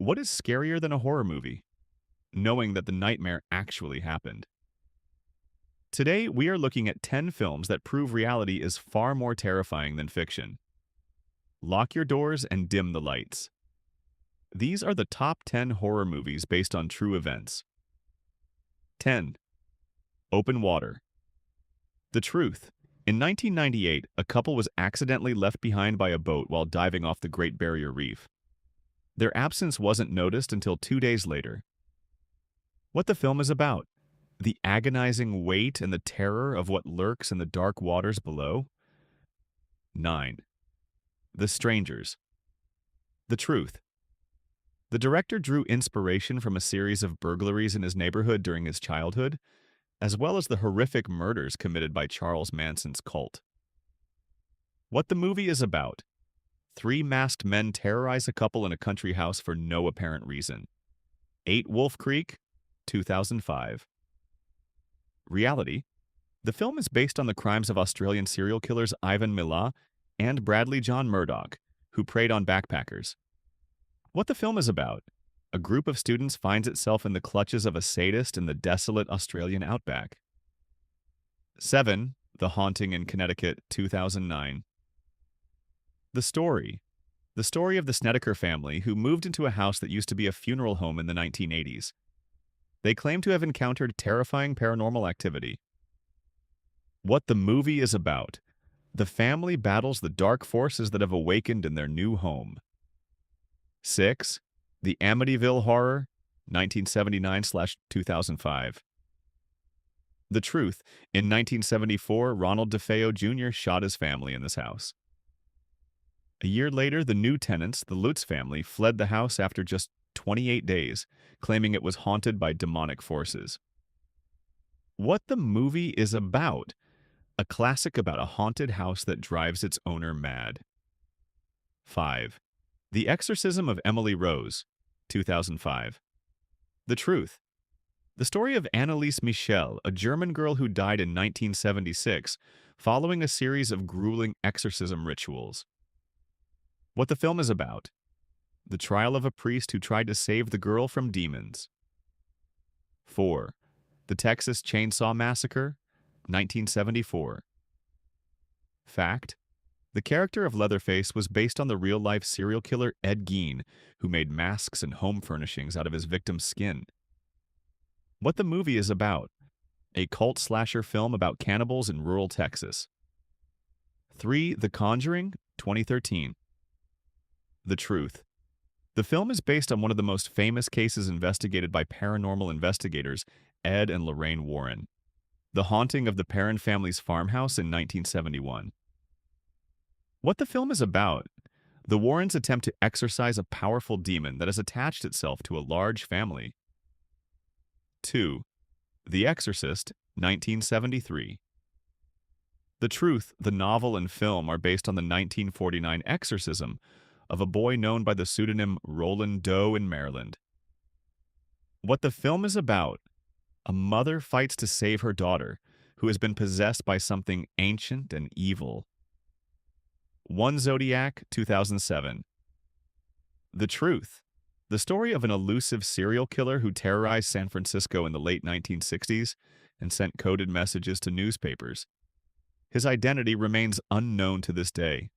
What is scarier than a horror movie? Knowing that the nightmare actually happened. Today, we are looking at 10 films that prove reality is far more terrifying than fiction. Lock your doors and dim the lights. These are the top 10 horror movies based on true events. 10. Open Water. The truth. In 1998, a couple was accidentally left behind by a boat while diving off the Great Barrier Reef. Their absence wasn't noticed until 2 days later. What the film is about. The agonizing weight and the terror of what lurks in the dark waters below. 9. The Strangers. The truth. The director drew inspiration from a series of burglaries in his neighborhood during his childhood, as well as the horrific murders committed by Charles Manson's cult. What the movie is about. Three masked men terrorize a couple in a country house for no apparent reason. 8 Wolf Creek, 2005. Reality. The film is based on the crimes of Australian serial killers Ivan Milah and Bradley John Murdoch, who preyed on backpackers. What the film is about. A group of students finds itself in the clutches of a sadist in the desolate Australian outback. 7. The Haunting in Connecticut, 2009. The story. The story of the Snedeker family who moved into a house that used to be a funeral home in the 1980s. They claim to have encountered terrifying paranormal activity. What the movie is about. The family battles the dark forces that have awakened in their new home. 6. The Amityville Horror, 1979/2005. The truth. In 1974, Ronald DeFeo Jr. shot his family in this house. A year later, the new tenants, the Lutz family, fled the house after just 28 days, claiming it was haunted by demonic forces. What the movie is about. A classic about a haunted house that drives its owner mad. 5. The Exorcism of Emily Rose, 2005. The truth. The story of Anneliese Michel, a German girl who died in 1976 following a series of grueling exorcism rituals. What the film is about. The trial of a priest who tried to save the girl from demons. 4. The Texas Chainsaw Massacre, 1974. Fact. The character of Leatherface was based on the real-life serial killer Ed Gein, who made masks and home furnishings out of his victim's skin. What the movie is about. A cult slasher film about cannibals in rural Texas. 3. The Conjuring, 2013. The truth. The film is based on one of the most famous cases investigated by paranormal investigators, Ed and Lorraine Warren. The haunting of the Perron family's farmhouse in 1971. What the film is about. The Warrens attempt to exorcise a powerful demon that has attached itself to a large family. 2. The Exorcist, 1973. The truth, the novel and film are based on the 1949 exorcism of a boy known by the pseudonym Roland Doe in Maryland. What the film is about. A mother fights to save her daughter, who has been possessed by something ancient and evil. 1 Zodiac, 2007. The truth. The story of an elusive serial killer who terrorized San Francisco in the late 1960s and sent coded messages to newspapers. His identity remains unknown to this day.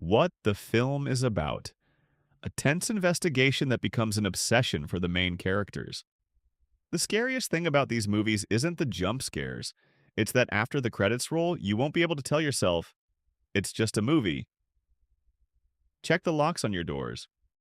What the film is about. A tense investigation that becomes an obsession for the main characters. The scariest thing about these movies isn't the jump scares. It's that after the credits roll, you won't be able to tell yourself, it's just a movie. Check the locks on your doors.